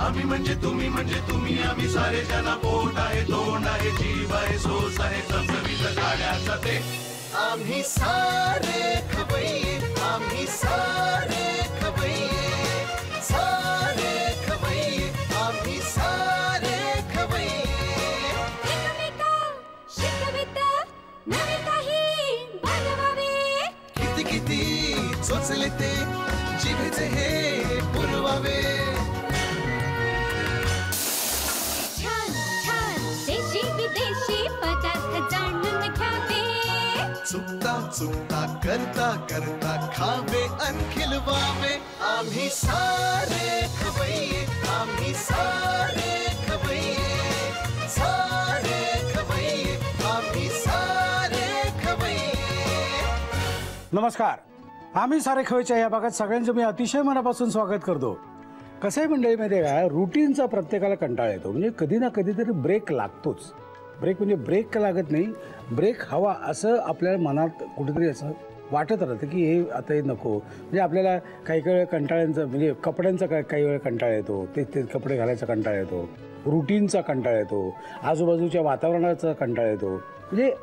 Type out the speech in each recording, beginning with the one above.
आम्ही म्हणजे तुम्ही आम्ही सारे जना पोट आहे तोंड आहे जीव आहे सोस आहे चमचमीत गाण्याचा ते आम्ही सारे खवय्ये आम्ही सारे खवय्ये सारे खवय्ये आम्ही सारे खवय्ये एकमेका शिकविता नवे काही बनवावे किती किती चोचले ते जिभेचे हे पुरवावे छान छान देशी विदेशी पदार्थ जाणून घ्यावे चुकता चुकता करता करता खावे अन खिलवावे आम्ही सारे खवय्ये आम्ही सारे खवय्ये सारे खवय्ये आम्ही सारे खवय्ये। नमस्कार, आम्ही सारे खवय्येच्या या भागात सगळ्यांचं मी अतिशय मनापासून स्वागत करतो। कसं आहे मंडळी माहिती आहे का, रुटीनचा प्रत्येकाला कंटाळा येतो, म्हणजे कधी ना कधीतरी ब्रेक लागतोच। ब्रेक म्हणजे ब्रेक का लागत नाही, ब्रेक हवा असं आपल्या मनात कुठेतरी असं वाटत राहतं की हे आता हे नको। म्हणजे आपल्याला काही वेळ कंटाळ्यांचं म्हणजे कपड्यांचा काही वेळ कंटाळा येतो, ते कपडे घालायचा कंटाळा येतो, रुटीनचा कंटाळा येतो, आजूबाजूच्या वातावरणाचा कंटाळा येतो, म्हणजे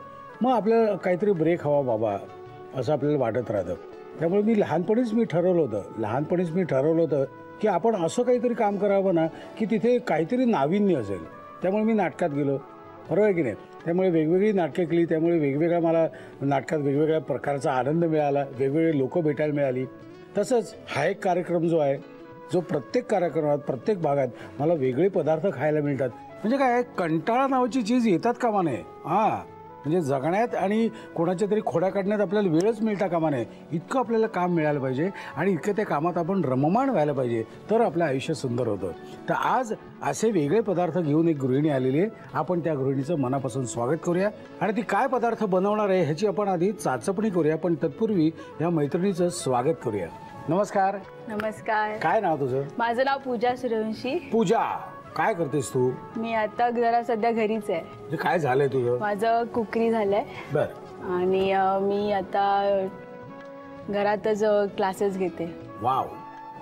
मग आपल्याला काहीतरी ब्रेक हवा बाबा असं आपल्याला वाटत राहतं। त्यामुळे मी लहानपणीच मी ठरवलं होतं की आपण असं काहीतरी काम करावं ना की तिथे काहीतरी नाविन्य असेल। त्यामुळे मी नाटकात गेलो, बरोबर आहे की नाही। त्यामुळे वेगवेगळी नाटकं केली, त्यामुळे वेगवेगळ्या मला नाटकात वेगवेगळ्या प्रकारचा आनंद मिळाला, वेगवेगळे लोक भेटायला मिळाली। तसंच हा एक कार्यक्रम जो आहे, जो प्रत्येक कार्यक्रमात प्रत्येक भागात मला वेगळे पदार्थ खायला मिळतात। म्हणजे काय, कंटाळा नावाची चीज येतात कामा नये। म्हणजे जगण्यात आणि कोणाच्या तरी खोड्या काढण्यात आपल्याला वेळच मिळता कामा नये, इतकं आपल्याला काम मिळालं पाहिजे आणि इतकं त्या कामात आपण रममाण व्हायला पाहिजे, तर आपलं आयुष्य सुंदर होतं। तर आज असे वेगळे पदार्थ घेऊन एक गृहिणी आलेली आहे, आपण त्या गृहिणीचं मनापासून स्वागत करूया आणि ती काय पदार्थ बनवणार आहे ह्याची आपण आधी चाचपणी करूया, पण तत्पूर्वी या मैत्रिणीचं स्वागत करूया। नमस्कार। नमस्कार। काय नाव तुझं? माझं नाव पूजा सूर्यवंशी। पूजा, काय करतेस तू? मी आता जरा सध्या घरीच आहे। काय झालंय तुझं? माझं कुकरी झालंय। बर। आणि मी आता घरातच क्लासेस घेते। वाव।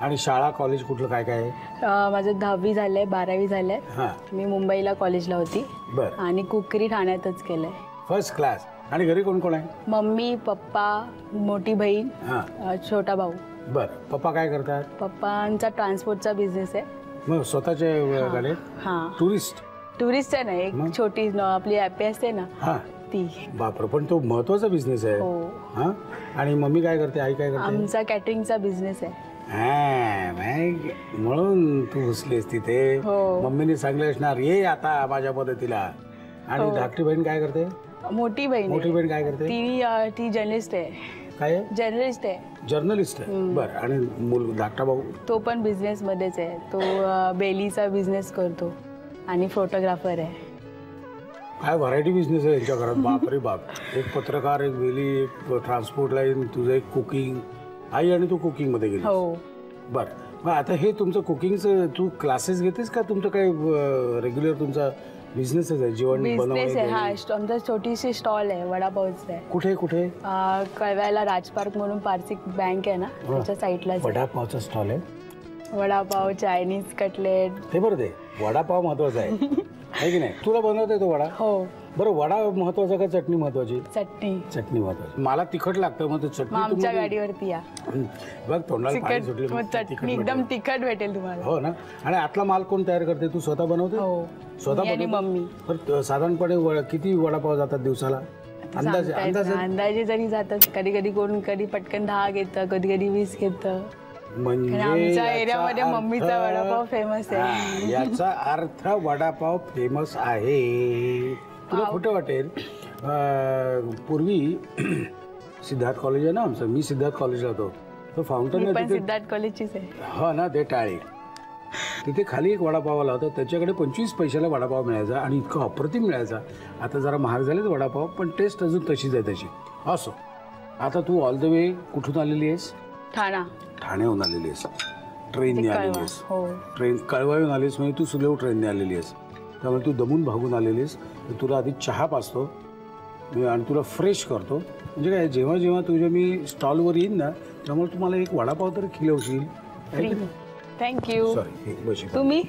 आणि शाळा कॉलेज कुठलं काय काय? माझं 10वी झालंय, 12वी झालंय। मी मुंबईला कॉलेजला होती। बर। आणि कुकरी ठाण्यातच केलंय। First class. आणि घरी कोण कोण आहे? मम्मी, पप्पा, मोठी बहीण, छोटा भाऊ। बर। पप्पा काय करतात? पप्पांचा ट्रान्सपोर्टचा बिझनेस आहे। मग स्वतःचे गाडी? टुरिस्ट आहे ना, एक छोटी आपली ॲपी असते ना ती। बापरे, पण तो महत्वाचा बिझनेस आहे। हो। आणि मम्मी काय करते, आई काय करते? आमचा कॅटरिंगचा बिझनेस आहे। म्हणून तू घुसलीस तिथे। मम्मीने सांगले असणार ये आता माझ्या मदतीला। आणि धाकटी बहीण काय करते? मोठी बहीण काय करते? ती जर्नलिस्ट आहे। काय? जर्नलिस्ट आहे। बरं। आणि धाकटा भाऊ? तो पण बिझनेस मध्येच आहे, तो बेलीचा बिझनेस करतो आणि फोटोग्राफर आहे। काय व्हरायटी बिझनेस आहे यांच्या घरात, बापरे बाप। एक पत्रकार, एक वेली, एक ट्रान्सपोर्ट लाईन, तुझं एक कुकिंग, आई आणि तू कुकिंग मध्ये गेली? हो। बरं, मग आता हे तुमचं कुकिंगचं तू क्लासेस घेतेस का तुमचं काही रेग्युलर तुमचा बिझनेसच आहे, जेवण बनवण्याचा? हा, आमचा छोटीशी स्टॉल आहे वडापावचा आहे। कुठे? कळव्याला राजपार्क म्हणून पारसिक बँक आहे ना, त्याच्या साईडला वडापावचा स्टॉल आहे। वडापाव, चायनीज, कटलेट, हे बरं, ते वडापाव महत्वाचा आहे की नाही? तुला बनवता येतो वडा? हो। बरं, वडा महत्वाचा का चटणी महत्वाची? चटणी महत्वाची। मला तिखट लागतं, मग चटणी आमच्या गाडीवरती या बघ, तोंडाला पाणी सुटलं। चटणी एकदम तिखट भेटेल तुम्हाला। हो ना। आणि आतला माल कोण तयार करते? तू स्वतः बनवते? हो, स्वतः आणि मम्मी। साधारणपणे किती वडापाव जातात दिवसाला? अंदाजे जरी जातात, कधी पटकन 10 घेतं, कधी 20 घेतं। म्हणजे आमच्या एरियामध्ये मम्मीचा वडापाव फेमस आहे। याचा अर्थ वडापाव फेमस आहे। तुला खोटं वाटेल, पूर्वी सिद्धार्थ कॉलेज आहे ना आमचं, मी सिद्धार्थ कॉलेजला होतो, तो फाउंटन सिद्धार्थ कॉलेजचीच आहे। हो ना, ते टाळे तिथे खाली एक वडापावाला होता, त्याच्याकडे 25 पैशाला वडापाव मिळायचा आणि इतकं अप्रतिम मिळायचा। आता जरा महाग झालेच वडापाव, पण टेस्ट अजून तशीच आहे त्याची। असो, आता तू ऑल द वे कुठून आलेली आहेस? ठाण्याहून आलेली आहेस, ट्रेनने आलेली आहेस। ट्रेन कळवायून आलीस म्हणजे तू स्लो ट्रेनने आलेली आहेस, त्यामुळे तू दमून भागून आलेली आहेस। तुला आधी चहा पाचतो आणि तुला फ्रेश करतो, म्हणजे काय, जेव्हा जेव्हा तुझ्या मी स्टॉलवर येईन ना, त्यामुळे तुम्हाला एक वडापाव तरी खिलवशील। थँक्यू। सॉरी, तुम्ही?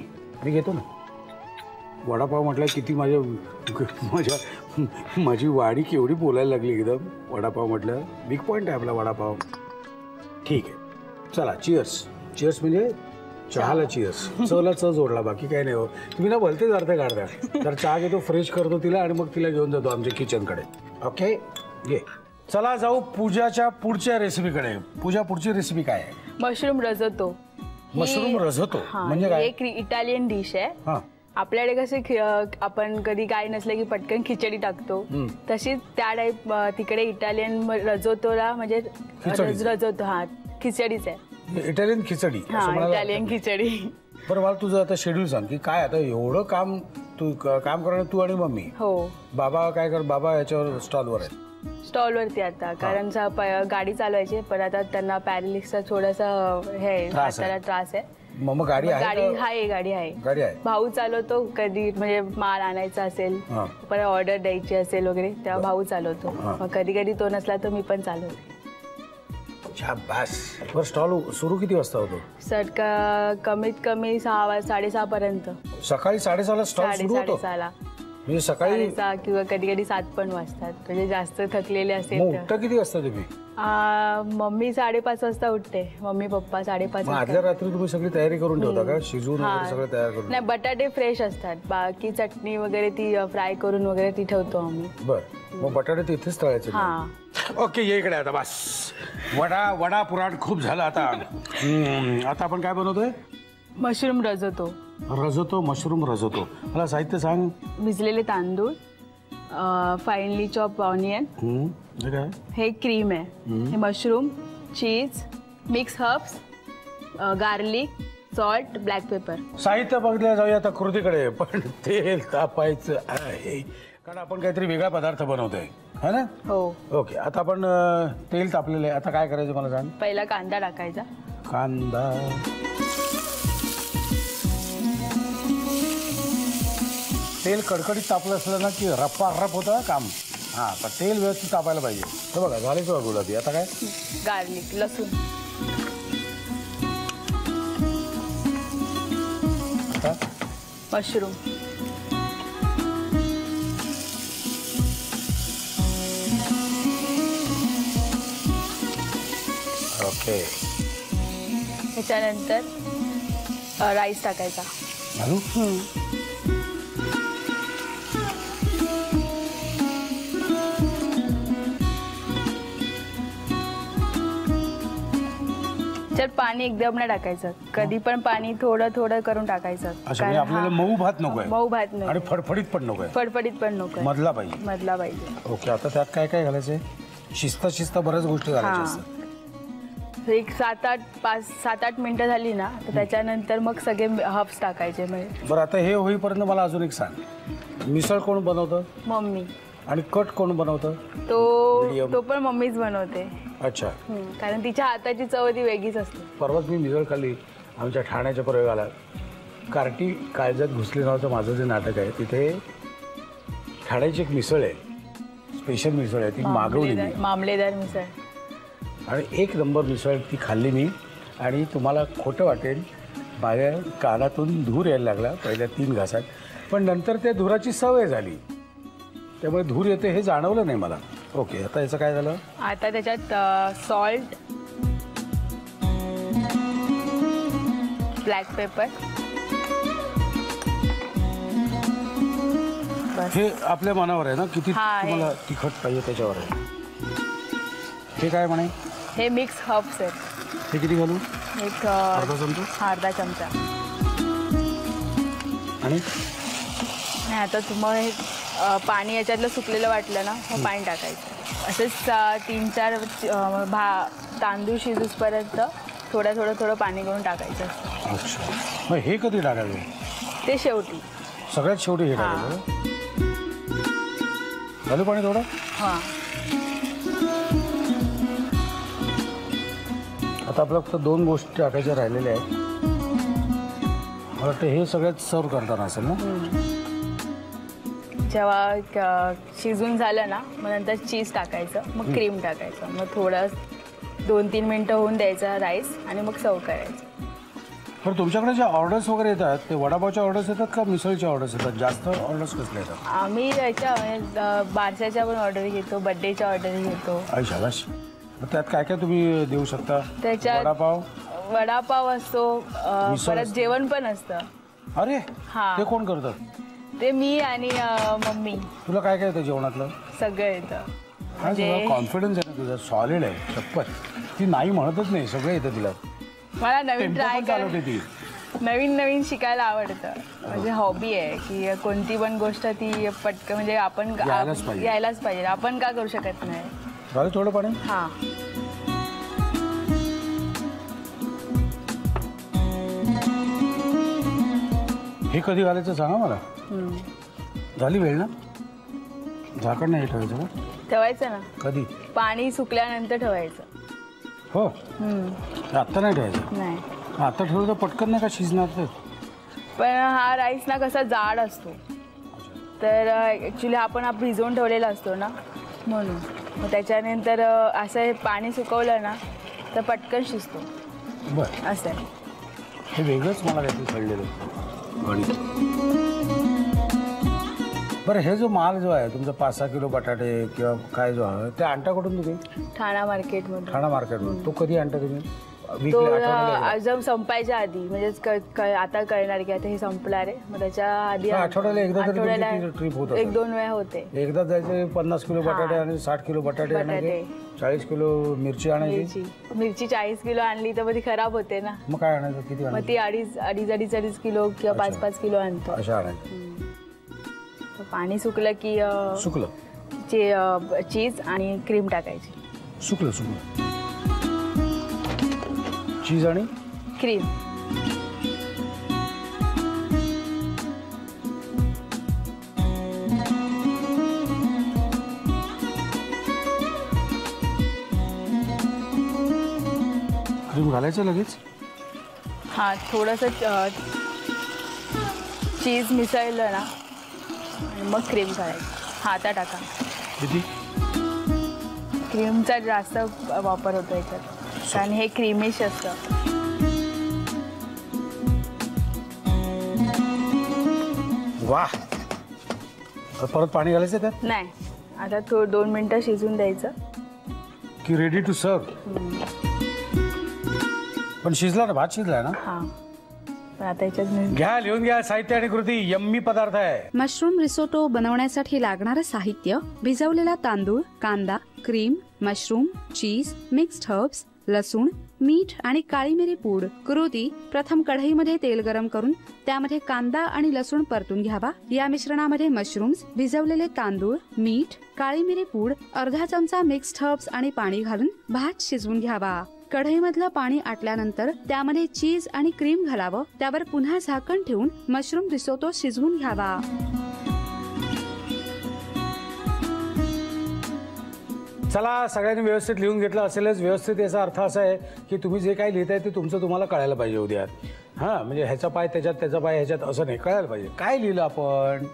मी घेतो ना. वडापाव म्हटलं किती माझी वाडी केवढी बोलायला लागली एकदम. वडापाव म्हटलं बिग पॉईंट आहे आपला वडापाव. ठीक आहे, चला चिअर्स. चिअर्स म्हणजे चहाला चिअर्स. चला च जोडला, बाकी काही नाही हो. तुम्ही ना भलतेच अर्थ काढता. तर चहा घेतो, फ्रेश करतो तिला आणि मग तिला घेऊन जातो आमच्या किचनकडे. ओके घे. चला जाऊ पूजाच्या पुढच्या रेसिपीकडे. पूजा पुढची रेसिपी काय आहे? Mushroom risotto. मशरूम रजोतो म्हणजे काय? एक इटालियन डिश आहे. आपल्याकडे कसे आपण कधी काय नसलं की पटकन खिचडी टाकतो, तशीच त्या टाईप तिकडे इटालियन रजोतोला म्हणजे रजोतो. हा खिचडीच आहे. इटालियन खिचडी. इटालियन खिचडी. बरं मला तुझं आता शेड्यूल सांग की काय आता एवढं काम तू काम करणार तू आणि मम्मी. हो. बाबा काय कर? बाबा याच्यावर स्टॉलवर आहे. स्टॉलवरती आता कारण गाडी चालवायची, पण आता त्यांना पॅरालिसिसचा थोडासा हे हाताला त्रास आहे. मग गाडी आहे? गाडी आहे. भाऊ चालवतो कधी, म्हणजे माल आणायचा असेल, परत ऑर्डर द्यायची असेल वगैरे तेव्हा भाऊ चालवतो. मग कधी कधी तो नसला तर मी पण चालवते. बरं स्टॉल सुरू किती वाजता होतो? सर कमीत कमी 6:30 पर्यंत. सकाळी 6:30 स्टॉल सुरू होतो? 6:30 म्हणजे सकाळी 6:30 किंवा कधी कधी 7 पण वाजतात, म्हणजे जास्त थकलेले असेल. उठता किती वाजता तुम्ही? मम्मी 5:30 वाजता उठते. Mummy papa 5:30. आदल्या रात्री तुम्ही सगळी तयारी करून ठेवता का? शिजवून वगैरे सगळं तयार करून? नाही, बटाटे फ्रेश असतात. बाकी चटणी वगैरे ती फ्राय करून वगैरे ती ठेवतो आम्ही. बरं, मग बटाटे तिथेच तळायचे? ओके, ये इकडे आता. बस वडा पुराण खूप झालं आता. आता आपण काय बनवतोय? Mushroom risotto. Mushroom risotto. मला साहित्य सांग. भिजलेले तांदूळ, फाईनली चॉप ऑनियन, हे क्रीम आहे, हे mushroom, cheese, mix herbs, garlic, salt, black pepper. साहित्य बघल्या जाऊया आता कृतीकडे. पण तेल तापायचं आहे कारण आपण काहीतरी वेगळा पदार्थ बनवतोय, है ना? हो. ओके, आता आपण तेल तापलेलं आहे. आता काय करायचं मला सांग. पहिला कांदा टाकायचा. कांदा. तेल कडकडीत तापलं असलं ना की रप्पा होतं काम. तर तेल व्यवस्थित तापायला पाहिजे. हे बघा झाले सगळं गुलाबी. आता काय? गार्लिक, लसूण. आता मशरूम. ओके. त्याच्यानंतर राईस टाकायचा. पाणी एकदम नाही टाकायचं. कधी पण पाणी थोडं थोडं करून टाकायचं. आपल्याला मऊ भात नकोय. मऊ भात नको आणि फडफडीत पण नकोय. पण नको. मधला पाहिजे. ओके, आता त्यात काय काय घालायचंय? शिस्ता बऱ्याच गोष्टी घालायच्या असतात. एक 7-8 मिनिटं झाली ना तर त्याच्यानंतर मग सगळे हर्ब्स टाकायचे. बरं, आता हे होईपर्यंत मला अजून एक सांग. मिसळ कोण बनवतं? मम्मी. आणि कट कोण बनवतं? तो पण मम्मीच बनवते. अच्छा. कारण तिच्या हाताची चव ती वेगळीच असते. परवाच मी मिसळ खाल्ली आमच्या ठाण्याच्या प्रयोगाला. कार्टी काळजात घुसली नावाचं माझं जे नाटक आहे, तिथे ठाण्याची एक मिसळ आहे, स्पेशल मिसळ आहे. ती मागवली मी, मामलेदार मिसळ. आणि 1 नंबर मिसळ ती खाल्ली मी. आणि तुम्हाला खोटं वाटेल, माझ्या कानातून धूर यायला लागला पहिल्या 3 घासात. पण नंतर त्या धुराची सवय झाली, त्यामुळे धूर येते हे जाणवलं नाही मला. ओके, आता याचं काय झालं? आता त्याच्यात सॉल्ट, ब्लॅक पेपर. हे आपल्या मनावर आहे ना, किती तुम्हाला तिखट पाहिजे त्याच्यावर आहे. हे काय म्हणे? हे मिक्स हर्ब्स आहेत. हे किती घालू? एक अर्धा चमचा. आणि आता तुम्हाला पाणी याच्यातलं सुकलेलं वाटलं ना, मग पाणी टाकायचं. असेच 3-4 तांदूळ शिजूसपर्यंत थोडं पाणी करून टाकायचं. अच्छा, मग हे कधी टाकायचं? ते शेवटी, सगळ्यात शेवटी हे टाकायचं. झालं पाणी थोडं? हां. आता आपल्याला फक्त 2 गोष्टी टाकायच्या राहिलेल्या आहेत. मला वाटतं हे सगळ्यात सर्व करताना असेल ना. जेव्हा शिजून झालं ना, मग नंतर चीज टाकायचं, मग क्रीम टाकायचं, मग थोडं 2-3 मिनटं होऊन द्यायचं राईस, आणि मग सर्व करायचं. तर तुमच्याकडे जे ऑर्डर्स वगैरे येतात ते वडापावच्या ऑर्डर्स येतात का मिसळच्या ऑर्डर्स येतात? जास्त ऑर्डर्स कसले येतात? आम्ही याच्या बारशाच्या पण ऑर्डर घेतो, बड्डेच्या ऑर्डर घेतो. आई शाबाश. मग त्यात काय काय तुम्ही देऊ शकता? त्याच्यात वडापाव असतो, परत जेवण पण असतं. अरे हा. ते कोण करतं? ते मी आणि मम्मी. तुला काय काय येतं जेवणातलं? सगळं येतं. म्हणजे कॉन्फिडन्स आहे ना तुझा, सॉलिड आहे. शपथ, ती नाही म्हणतच नाही, सगळं येतं तिला. मला नवीन ट्राय चालवते ती. नवीन शिकायला आवडतं. म्हणजे हॉबी आहे की कोणती पण गोष्ट ती पटकन म्हणजे आपण यायलाच पाहिजे. आपण का करू शकत नाही? झालं थोडं पाणी? हां. हे कधी घालायचं सांगा मला. झाली वेळ ना? झाकण नाही ठेवायचं का? ठेवायचं ना. कधी? पाणी सुकल्यानंतर ठेवायचं. हो. आत्ता नाही ठेवायचं? नाही. आता ठेवलं तर पटकन नाही का शिजणार ते? पण हा राईस ना कसा जाड असतो, तर ॲक्च्युली आपण भिजवून ठेवलेला असतो ना, म्हणून मग त्याच्यानंतर असं हे पाणी सुकवलं ना तर पटकन शिजतो. बरं, असं आहे. हे वेगळंच मला काहीतरी कळलेलं गणित. बरं, हे जो माल जो आहे तुमचा 5-6 किलो बटाटे किंवा काय जो आहे ते आणता कुठून तुम्ही? ठाणा मार्केटमधून. ठाणा मार्केटमधून. तो कधी आणता तुम्ही? तो अजून संपायच्या आधी, म्हणजे आता कळणार की आता हे संपणार आहे, मग त्याच्या आधी आठवड्याला एकदा तरी ट्रिप होत? 1-2 वेळा होते. एकदा जायचे 50 किलो बटाटे आणि 60 किलो बटाटे आणायचे, 40 किलो मिरची आणायची. मिरची 40 किलो आणली तर मग ती खराब होते ना. मग काय आणायचं? किती? मग ती अडीच किलो किंवा 5-5 किलो आणतो. अशा आणायचं. पाणी सुकलं की चीज आणि क्रीम टाकायची. सुकलं चीज आणि क्रीम. क्रीम घालायचं लगेच? हां, थोडंसं चीज मिसळलं ना आणि मग क्रीम घालायची. आता टाका. किती? क्रीमचा जास्त वापर होतो याच्यात, कारण हे क्रीमिश असतं. वाह. परत पाणी घालायचं त्यात? नाही, आता 2 मिनिटं शिजून द्यायचं की रेडी टू सर्व. पण शिजला ना, भात शिजलाय ना? हां. पण आता याच्यात घ्या, लिहून घ्या साहित्य आणि कृती. यम्मी पदार्थ आहे. मशरूम रिसोटो बनवण्यासाठी लागणारं साहित्य: भिजवलेला तांदूळ, कांदा, क्रीम, मशरूम, चीज, मिक्स्ड हर्ब्स, लसूण, मीठ आणि काळी मिरी पूड. कृती: प्रथम कढईमध्ये तेल गरम करून त्यामध्ये कांदा आणि लसूण परतून घ्यावा. या मिश्रणामध्ये मशरूम्स, भिजवलेले तांदूळ, मीठ, काळी मिरी पूड, अर्धा चमचा मिक्स्ड हर्ब्स आणि पाणी घालून भात शिजवून घ्यावा. कढईमधलं पाणी आटल्यानंतर त्यामध्ये चीज आणि क्रीम घालावं. त्यावर पुन्हा झाकण ठेवून मशरूम रिसोटो शिजवून घ्यावा. चला, सगळ्यांनी व्यवस्थित लिहून घेतलं असेलच. व्यवस्थित याचा अर्थ असा आहे की तुम्ही जे काही लिहिताय ते तुमचं तुम्हाला कळायला पाहिजे उद्या. हां, म्हणजे ह्याचा पाय त्याच्यात, त्याचा पाय ह्याच्यात, असं नाही. कळायला पाहिजे काय लिहिलं आपण,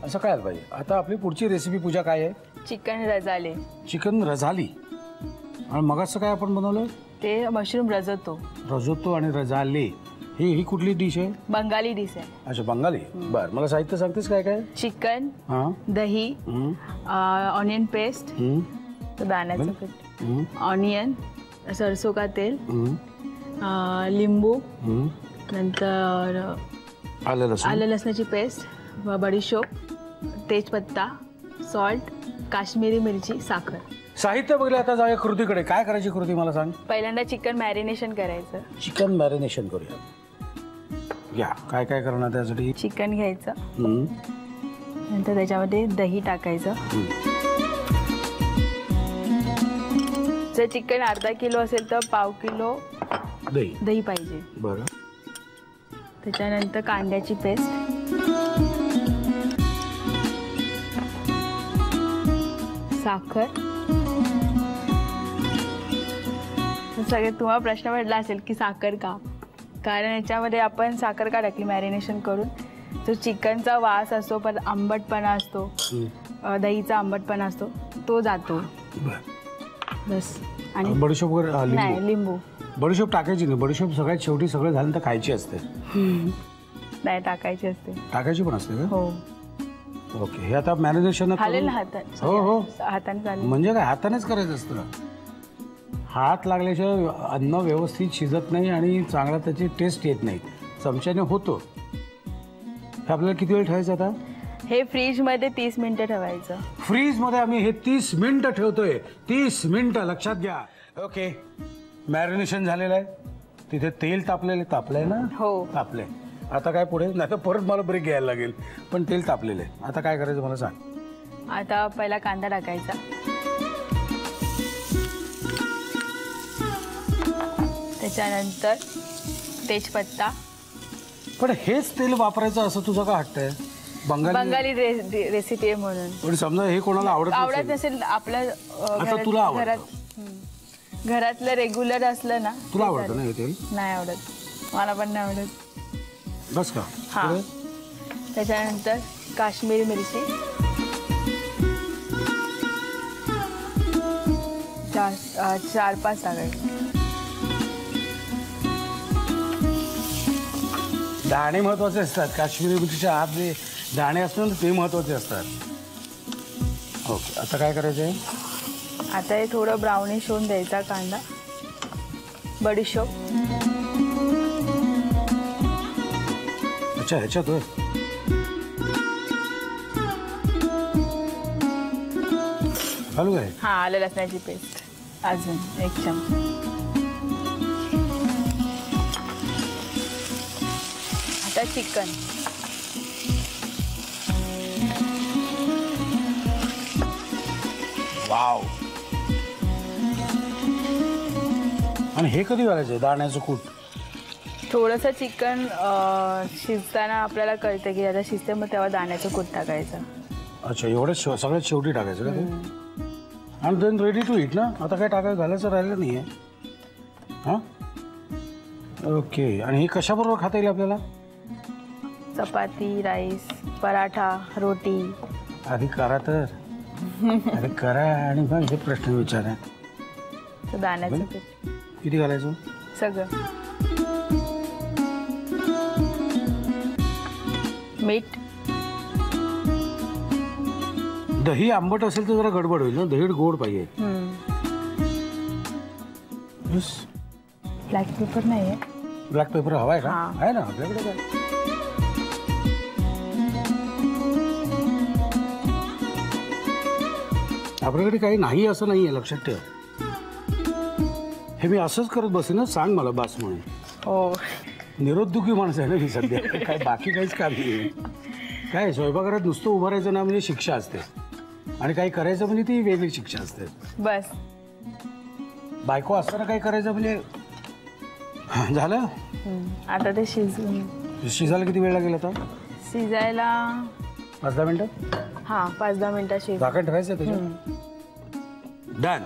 असं कळायला पाहिजे. आता आपली पुढची रेसिपी पूजा काय आहे? चिकन रजाले. चिकन रझाली. आणि मग असं काय आपण बनवलं? ते मशरूम रजोतो आणि रझाले. ही कुठली डिश आहे? बंगाली डिश आहे. अच्छा, बंगाली. बरं, मला साहित्य सांगतेस काय काय? चिकन, दही, ऑनियन पेस्ट, दाण्याचं पीठ, ऑनियन, सरसों का तेल, लिंबू, नंतर आलं लसणाची पेस्ट, बडीशोप, तेजपत्ता, सॉल्ट, काश्मीरी मिरची, साखर. साहित्य बघले. आता जाऊया कृतीकडे. काय करायची कृती मला सांग. पहिल्यांदा चिकन मॅरिनेशन करायचं. चिकन मॅरिनेशन करूया. घ्या, काय काय करणार त्यासाठी? चिकन घ्यायचं, नंतर त्याच्यामध्ये दही टाकायचं. जर चिकन अर्धा किलो असेल तर पाव किलो दही पाहिजे. बरं. त्याच्यानंतर कांद्याची पेस्ट, साखर. सगळे तुम्हाला प्रश्न पडला असेल की साखर का, कारण याच्यामध्ये आपण साखर का टाकली मॅरिनेशन करून, जो चिकनचा वास असतो, पण आंबटपणा असतो, दहीचा आंबटपणा असतो, तो जातो. बस. आणि बडीशोप नाही, लिंबू. बडीशोप टाकायची नाही, बडीशोप सगळ्यात शेवटी सगळं झालं तर खायची असते. नाही टाकायची असते. टाकायची पण असते का? हो. ओके. हे आता मॅरिनेशन हालेल हाताने. हो हो हाताने चालेल. म्हणजे काय हातानेच करायचं असतं. हात लागल्याशिवाय अन्न व्यवस्थित शिजत नाही आणि चांगला त्याची टेस्ट येत नाही. चमच्याने होतो. हे आपल्याला किती वेळ ठेवायचं आता? हे फ्रीज मध्ये 30 मिनिटं ठेवायचं. फ्रीज मध्ये आम्ही हे 30 मिनिटं ठेवतोय. 30 मिनिटं लक्षात घ्या. ओके. मॅरिनेशन झालेलं आहे. तिथे तेल तापलंय ना? हो. तापलंय. आता काय पुढे? नाही तर परत मला ब्रेक घ्यायला लागेल. पण तेल तापलेलं आहे. आता काय करायचं मला सांग. आता पहिला कांदा टाकायचा. त्याच्यानंतर तेजपत्ता. पण हेच तेल वापरायचं असं तुझं का हट्ट आहे? बंगाली रेसिपी आहे म्हणून. पण समजा हे कोणाला आवडत नसेल आपल्या आता तुला आवडतं. घरातलं रेग्युलर असलं ना. तुला आवडतं ना हे तेल? नाही आवडत. मला पण नाही आवडत. बस का? हा. त्याच्यानंतर काश्मीरी मिरची 4-5 टाकायची. दाणे महत्वाचे असतात. काश्मीरी मिरचीच्या आत जे दाणे असतात ना ते महत्वाचे असतात. ओके. आता काय करायचं आहे? आता हे थोडं ब्राउनिश होऊन द्यायचा कांदा. बडीशोप. अच्छा ह्याच्यात होय. घालू काय? हा आलं लसणाची पेस्ट अजून 1 चमचा. आता चिकन. वाव. आणि हे कधी घालायचं दाण्याचं कूट? थोडंसं चिकन शिजताना आपल्याला कळतं की आता शिजते मग तेव्हा दाण्याचं कूट टाकायचं. अच्छा एवढं सगळ्यात शेवटी टाकायचं का ते? आणि देन रेडी टू इट ना. आता काय टाकायचं घालायचं राहिलं नाही आहे. हां ओके. आणि हे कशाबरोबर खाता येईल आपल्याला? चपाती, राईस, पराठा, रोटी. आधी करा तर. अरे करा आणि मग हे प्रश्न विचारा. दाण्याचं पीठ किती घालायचं? सगळं. मीठ. दही आंबट असेल तर जरा गडबड होईल ना. दही गोड पाहिजे. ब्लॅक पेपर नाही आहे. ब्लॅक पेपर हवा आहे का? हां. आहे ना आपल्याकडे. काय आपल्याकडे काही नाही असं नाही आहे. लक्षात ठेव. हे मी असंच करत बसेन ना. सांग मला बास म्हणून. हो. निरुद्योगी माणसं आहे ना ही सध्या. काय बाकी काहीच काम नाही. काय स्वयंपाकघरात नुसतं उभं राहायचं ना म्हणजे शिक्षा असते. आणि काही करायचं म्हणजे ती वेगळी शिक्षा असते. बस. बायको असताना काही करायचं म्हणजे झालं. आता ते शिजायला किती वेळ लागेल आता? शिजायला 5-10 मिनिटं. हा 5-10 मिनिटं शिज. झाकण ठेवायचं त्याच्यात. डन.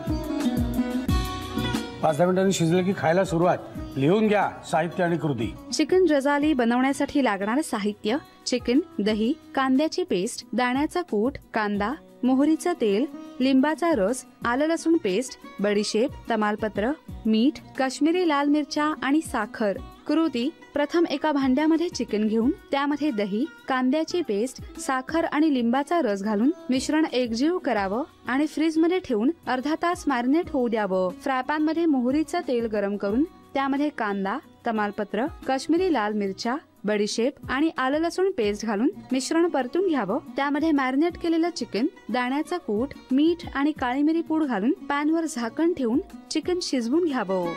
5-10 मिनिटांनी शिजलं की खायला सुरुवात. लिहून घ्या साहित्य आणि कृती. चिकन रजाली बनवण्यासाठी लागणारं साहित्य: चिकन, दही, कांद्याची पेस्ट, दाण्याचा कूट, कांदा, मोहरीचं तेल, लिंबाचा रस, आलं लसूण पेस्ट, बडीशेप, तमालपत्र, मीठ, काश्मीरी लाल मिरच्या आणि साखर. कृती: प्रथम एका भांड्यामध्ये चिकन घेऊन त्यामध्ये दही, कांद्याची पेस्ट, साखर आणि लिंबाचा रस घालून मिश्रण एकजीव करावं आणि फ्रीजमध्ये ठेवून अर्धा तास मॅरिनेट होऊ द्यावं. फ्रायपॅन मध्ये मोहरीचं तेल गरम करून त्यामध्ये कांदा, तमालपत्र, काश्मीरी लाल मिरच्या, बडीशेप आणि आलं लसूण पेस्ट घालून मिश्रण परतून घ्यावं. त्यामध्ये मॅरिनेट केलेलं चिकन, दाण्याचा कूट, मीठ आणि काळी मिरी पूड घालून पॅनवर झाकण ठेवून चिकन शिजवून घ्यावं.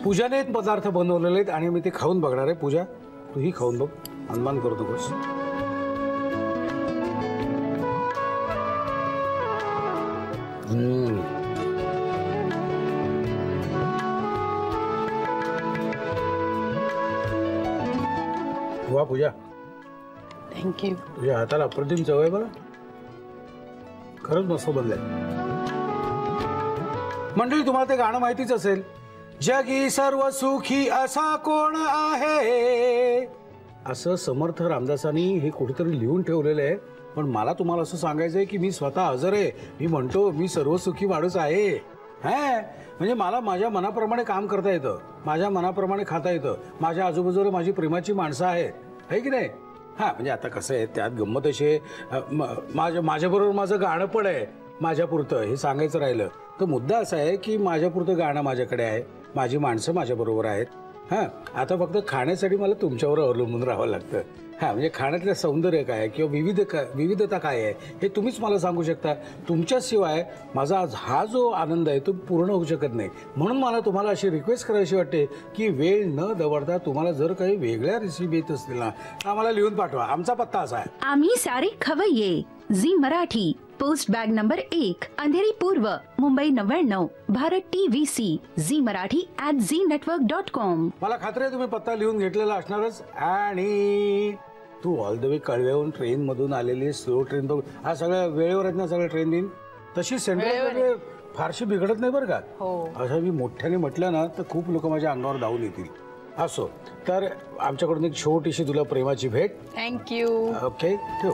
पूजाने एक पदार्थ बनवलेले आहेत आणि मी ते खाऊन बघणार आहे. पूजा तूही खाऊन बघ. अनुमान करतो बस. वा पूजा. थँक्यू. तुझ्या हाताला अप्रतिम चव आहे बरं. खरंच मस्त बनलंय. मंडळी तुम्हाला ते गाणं माहितीच असेल. जगी सर्व सुखी असा कोण आहे, असं समर्थ रामदासांनी हे कुठेतरी लिहून ठेवलेलं आहे. पण मला तुम्हाला असं सांगायचं आहे की मी स्वतः हजर आहे. मी म्हणतो मी सर्वसुखी माणूस आहे. हा म्हणजे मला माझ्या मनाप्रमाणे काम करता येतं, माझ्या मनाप्रमाणे खाता येतं. माझ्या आजूबाजूला माझी प्रेमाची माणसं आहेत, आहे की नाही? हां म्हणजे आता कसं आहे, त्यात गंमत अशी आहे, माझ्याबरोबर माझं गाणं पण आहे माझ्यापुरतं. हे सांगायचं राहिलं तर मुद्दा असा आहे की माझ्यापुरतं गाणं माझ्याकडे आहे, माझी माणसं माझ्याबरोबर आहेत. हां आता फक्त खाण्यासाठी मला तुमच्यावर अवलंबून राहावं लागतं. हां म्हणजे खाण्यातलं सौंदर्य काय आहे किंवा विविधता काय आहे हे तुम्हीच मला सांगू शकता. तुमच्याशिवाय माझा हा जो आनंद आहे तो पूर्ण होऊ शकत नाही. म्हणून मला तुम्हाला अशी रिक्वेस्ट करायची वाटते की वेळ न दवडता तुम्हाला जर काही वेगळ्या रेसिपी येत असतील ना तर आम्हाला लिहून पाठवा. आमचा पत्ता असा आहे, आम्ही सारे खवय्ये, Zee Marathi, post bag number 1, Andheri पूर्व, Mumbai 99, Bharat TVC, Zee Marathi @ZNetwork.com. मला खात्री आहे तुम्ही पत्ता लिहून घेतलेला असणारच. आणि तू ऑल द वे कळव्याहून ट्रेन मधून आलेली स्लो ट्रेन बघ, हा सगळ्या वेळेवर आहेत ना सगळं ट्रेन बिन, तशी सेंट्रल फारशी बिघडत नाही बरं का. असं मी मोठ्याने म्हटलं ना तर खूप लोक माझ्या अंगावर धावून येतील. असो तर आमच्याकडून एक छोटीशी तुला प्रेमाची भेट. थँक्यू. ओके ठेव.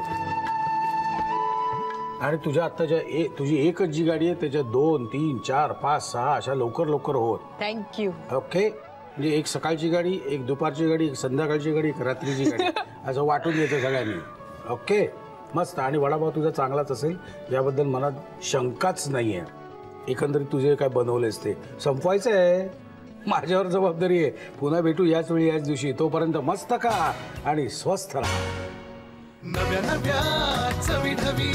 आणि तुझ्या आत्ताच्या तुझी एकच जी गाडी आहे त्याच्या 2, 3, 4, 5, 6 अशा लवकर लवकर होत. थँक्यू. ओके म्हणजे एक सकाळची गाडी, एक दुपारची गाडी, एक संध्याकाळची गाडी, एक रात्रीची गाडी असं वाटून घ्यायचं सगळ्यांनी. ओके मस्त. आणि वडापाव तुझा चांगलाच असेल याबद्दल मनात शंकाच नाही आहे. एकंदरीत तुझे काय बनवलेस ते संपवायचं आहे, माझ्यावर जबाबदारी आहे. पुन्हा भेटू याच वेळी याच दिवशी. तोपर्यंत मस्त खा आणि स्वस्थ राहा. नव्या नव्या चवी ढवी